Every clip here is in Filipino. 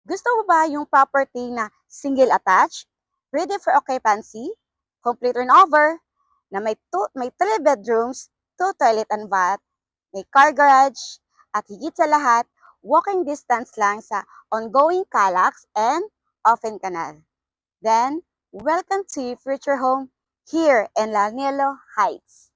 Gusto mo ba yung property na single attached, ready for occupancy, complete turnover, na may 3 bedrooms, 2 toilet and bath, may car garage, at higit sa lahat, walking distance lang sa ongoing Calax and Open Canal. Then, welcome to your future home here in La Nielo Heights.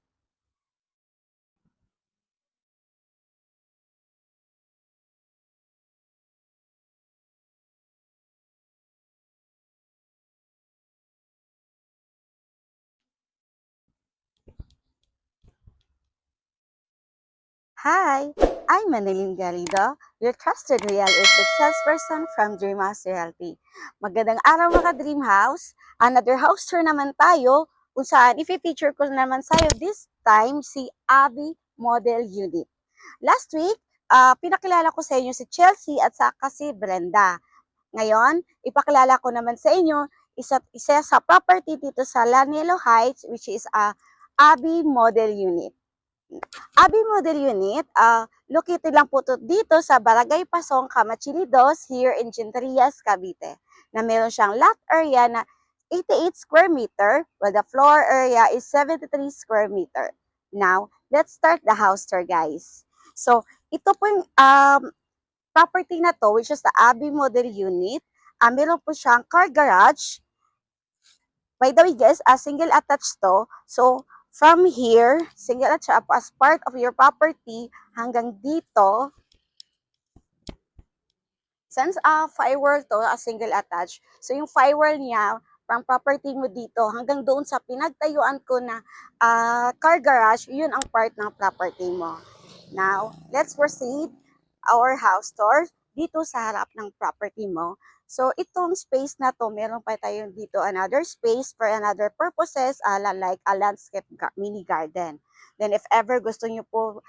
Hi, I'm Manilyn Garrido, your trusted real estate salesperson from Dreamhouse Realty. Magandang araw mga Dream House. Another house tour naman tayo kung saan i-feature ko naman sa'yo this time si Abby Model Unit. Last week, pinakilala ko sa inyo si Chelsea at saka si Brenda. Ngayon, ipakilala ko naman sa inyo isa sa property dito sa Lanelo Heights which is a Abby Model Unit. Abi Model Unit, located lang po dito sa Barangay Pasong, Camachili 2, here in Chinterias, Cavite, na meron siyang lot area na 88 square meter, while the floor area is 73 square meter. Now, let's start the house tour, guys. So, ito po yung property na to, which is the Abi Model Unit. Meron po siyang car garage. By the way, guys, single attached to. So, from here, single attached as part of your property hanggang dito, since firewall to, a single attached, so yung firewall niya, from property mo dito hanggang doon sa pinagtayuan ko na car garage, yun ang part ng property mo. Now, let's proceed our house tour dito sa harap ng property mo. So, itong space na to, meron pa tayong dito another space for another purposes, like a landscape mini garden. Then, if ever gusto nyo po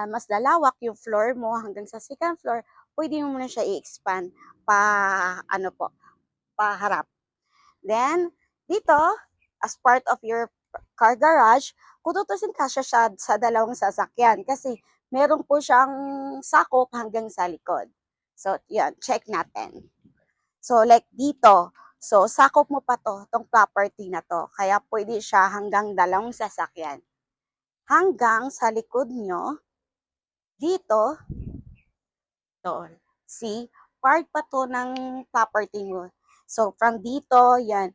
mas lalawak yung floor mo hanggang sa second floor, pwede mo muna siya i-expand pa harap. Then, dito, as part of your car garage, kung tutusin kasya siya sa dalawang sasakyan kasi meron po siyang sakop hanggang sa likod. So, yan, check natin. So, like dito, so sakop mo pa tong property na to. Kaya pwede siya hanggang dalawang sasakyan. Hanggang sa likod nyo, dito, doon. See, part pa to ng property mo. So, from dito, yan,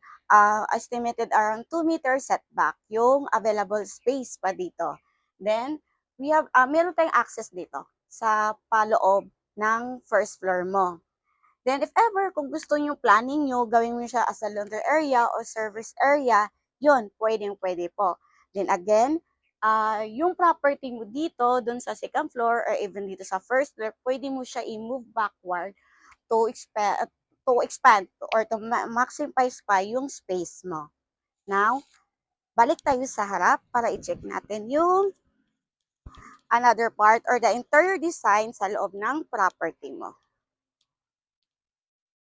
estimated around 2 meters setback, yung available space pa dito. Then, we have, meron tayong access dito sa paloob ng first floor mo. Then, if ever, kung gusto nyo, planning nyo, gawin mo siya as a laundry area or service area, yun, pwedeng-pwede po. Then again, yung property mo dito, dun sa second floor, or even dito sa first floor, pwede mo siya i-move backward to expand or to maximize pa yung space mo. Now, balik tayo sa harap para i-check natin yung another part or the interior design sa loob ng property mo.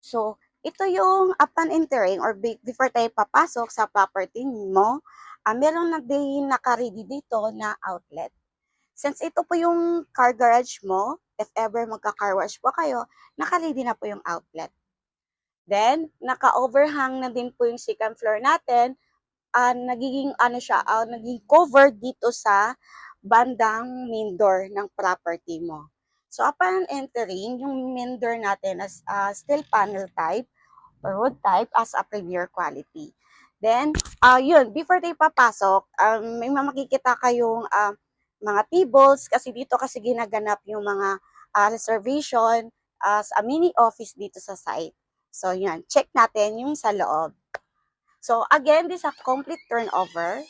So, ito yung upon entering or before tayo papasok sa property mo, meron na din naka-ready dito na outlet. Since ito po yung car garage mo, if ever magka-car wash po kayo, naka-ready na po yung outlet. Then, naka-overhang na din po yung second floor natin, nagiging covered dito sa bandang main door ng property mo. So, upon entering, yung main door natin as steel panel type or wood type as a premier quality. Then, yun, before tayo papasok, may makikita kayong mga tables kasi dito kasi ginaganap yung mga reservation as a mini office dito sa site. So, yun, check natin yung sa loob. So, again, this is a complete turnover.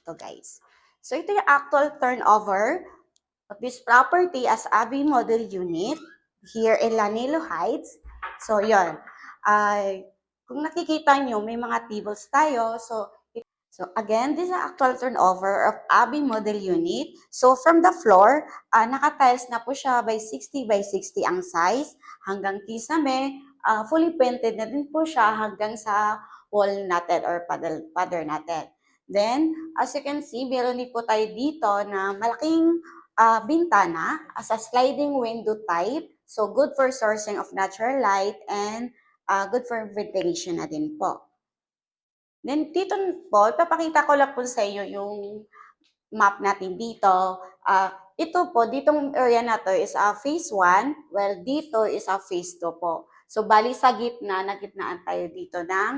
Ito, guys. So, ito yung actual turnover of this property as Abby Model Unit here in Lanilo Heights. So, yun. Kung nakikita nyo, may mga tables tayo. So again, this is an actual turnover of Abby Model Unit. So from the floor, naka-tiles na po siya by 60 by 60 ang size. Hanggang kisame, fully painted na din po siya hanggang sa wall natin or pader natin. Then, as you can see, meron din po tayo dito na malaking bintana as a sliding window type So, good for sourcing of natural light and good for ventilation na din po. Then, dito po, ipapakita ko lang po sa iyo yung map natin dito. Ito po, ditong area na to is phase 1, while dito is phase 2 po. So, bali sa gitna, nagitnaan tayo dito ng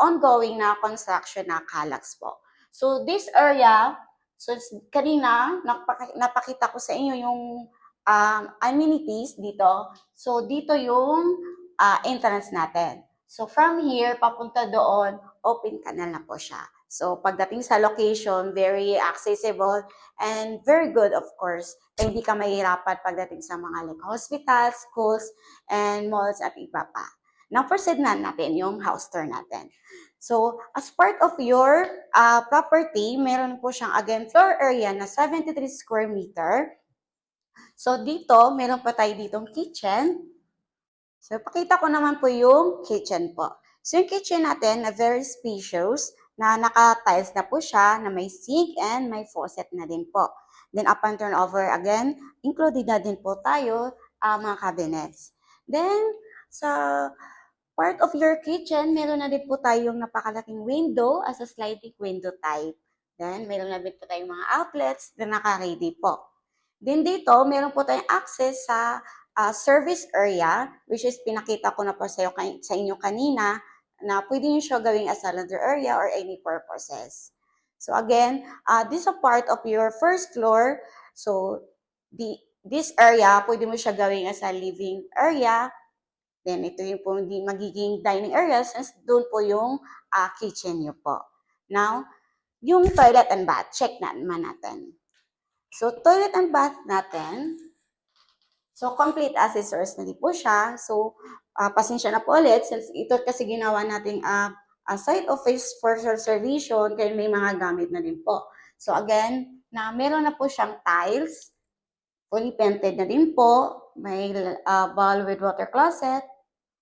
ongoing na construction na Calax po. So, this area, so kanina, napakita ko sa inyo yung amenities dito. So, dito yung entrance natin. So, from here, papunta doon, open canal na po siya. So, pagdating sa location, very accessible and very good, of course. Hindi ka mahirapan pagdating sa mga like hospitals, schools, and malls at iba pa. Now, proceed na natin yung house tour natin. So, as part of your property, meron po siyang again floor area na 73 square meter. So, dito, meron pa tayo ditong kitchen. So, pakita ko naman po yung kitchen po. So, yung kitchen natin na very spacious, na naka-tiles na po siya, na may sink and may faucet na din po. Then, upon turnover again, included na din po tayo mga cabinets. Then, sa part of your kitchen, meron na din po tayong napakalaking window as a sliding window type. Then, meron na din po tayong mga outlets na naka-ready po. Then dito, meron po tayong access sa service area, which is pinakita ko na po sa inyo kanina, na pwede nyo siya gawing as a laundry area or any purposes. So again, this is a part of your first floor. So this area, pwede mo siya gawing as a living area. Then ito yung po magiging dining area since doon po yung kitchen nyo po. Now, yung toilet and bath, check naman natin. So, toilet and bath natin. So, complete accessories na din po siya. So, pasensya na po ulit since ito kasi ginawa natin site office for reservation kaya may mga gamit na din po. So, again, meron na po siyang tiles. Fully painted na din po. May bowl with water closet,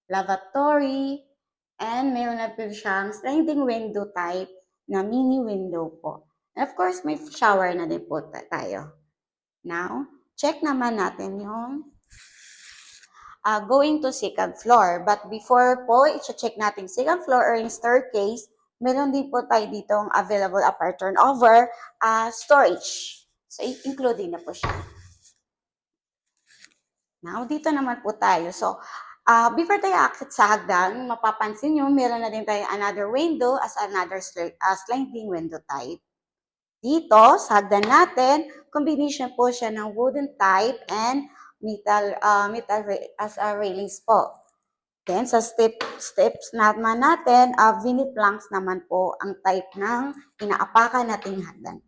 lavatory, and meron na po siyang sliding window type na mini window po. And of course, may shower na din po tayo. Now, check naman natin yung going to second floor. But before po, i-check natin second floor or yung staircase, meron din po tayo ditong available upper turnover storage. So, including na po siya. Now, dito naman po tayo. So, before tayo akit sa hagdan, mapapansin nyo, meron na din tayo another window as another sliding window type. Dito, sa hagdan natin, combination po siya ng wooden type and metal as a railings po. Then, sa steps naman natin, vinyl planks naman po ang type ng inaapakan nating hagdan.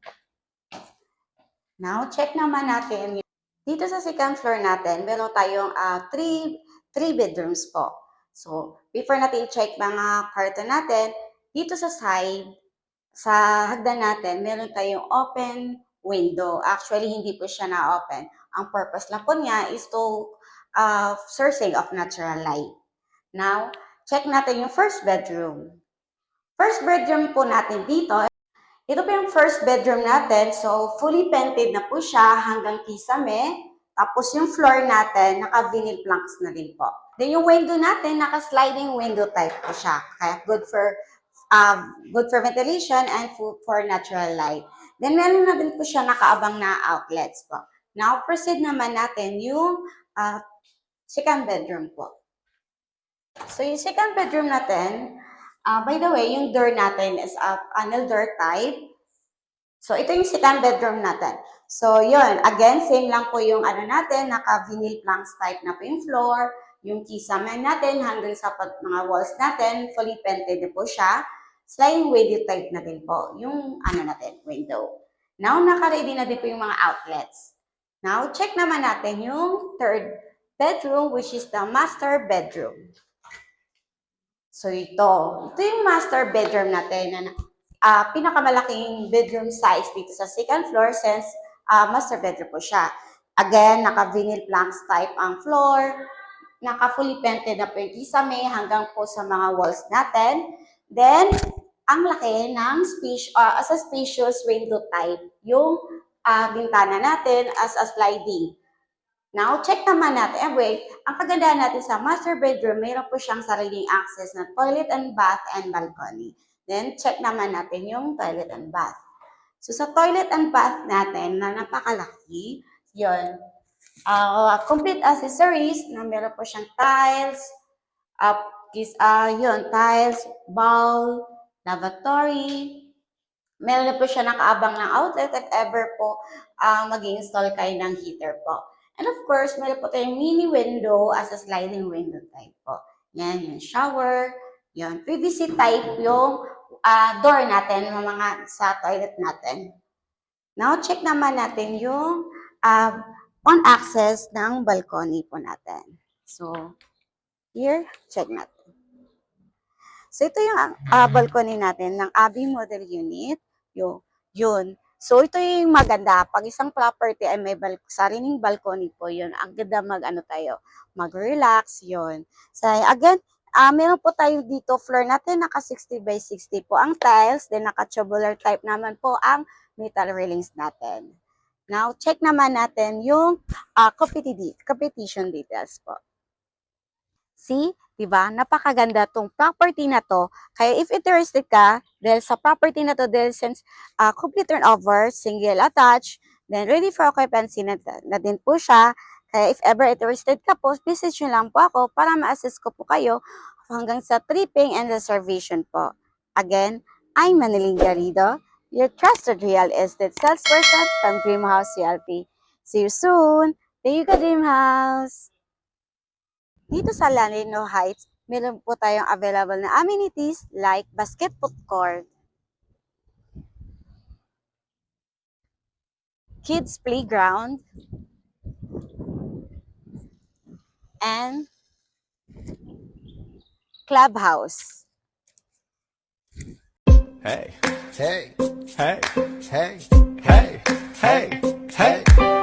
Now, check naman natin. Dito sa second floor natin, meron tayong 3 bedrooms po. So, before natin i-check mga curtain natin, dito sa side, sa hagdan natin, meron tayong open window. Actually, hindi po siya na-open. Ang purpose lang po niya is to sourcing of natural light. Now, check natin yung first bedroom. First bedroom po natin dito, ito po yung first bedroom natin. So, fully painted na po siya hanggang kisame. Tapos yung floor natin, naka-vinyl planks na din po. Then yung window natin, naka-sliding window type po siya. Kaya good for ventilation and for natural light. Then meron na din po siya nakaabang na outlets po. Now, proceed naman natin yung second bedroom po. So, yung second bedroom natin, by the way, yung door natin is a panel door type. So, ito yung second bedroom natin. So, yun. Again, same lang po yung natin, naka-vinyl planks type na po yung floor. Yung kisame natin hanggang sa mga walls natin, fully painted na po siya. Sliding window type na din po yung natin, window. Now, naka-ready na din po yung mga outlets. Now, check naman natin yung third bedroom, which is the master bedroom. So, ito yung master bedroom natin na pinakamalaking bedroom size dito sa second floor since master bedroom po siya. Again, naka-vinyl planks type ang floor, naka-fully painted na po yung kisame hanggang po sa mga walls natin. Then, ang laki ng as a spacious window type, yung bintana natin as a sliding. Now, check naman natin. Wait, ang kagandahan natin sa master bedroom, mayroon po siyang sariling access na toilet and bath and balcony. Then, check naman natin yung toilet and bath. So, sa toilet and bath natin na napakalaki, yun, complete accessories na meron po siyang tiles, tiles, bowl, lavatory. Meron na po siya nakaabang ng outlet if ever po mag-install kayo ng heater po. And of course, meron po tayong mini window as a sliding window type po. Yan, yung shower, yun. PVC type yung door natin, mga sa toilet natin. Now, check naman natin yung on access ng balcony po natin. So, here, check natin. So, ito yung balcony natin ng Abbey Model Unit. Yun. So, ito yung maganda. Pag isang property ay may sariling balcony po, yun. Ang ganda mag-relax, yun. So, again, meron po tayo dito, floor natin, naka 60 by 60 po ang tiles, then naka tubular type naman po ang metal railings natin. Now, check naman natin yung competition details po. See? Diba? Napakaganda tong property na to. Kaya if interested ka, dahil sa property na to, dahil since complete turnover, single attached, then ready for occupancy na din po siya. Kaya if ever interested ka po, message nyo lang po ako para ma-assist ko po kayo hanggang sa tripping and reservation po. Again, I'm Maniling Garrido, your trusted real estate salesperson from Dreamhouse Realty. See you soon! Thank you, Dreamhouse! Dito sa Lanino Heights, meron po tayong available na amenities like basketball court, kids playground, and clubhouse. Hey, hey, hey, hey, hey, hey, hey.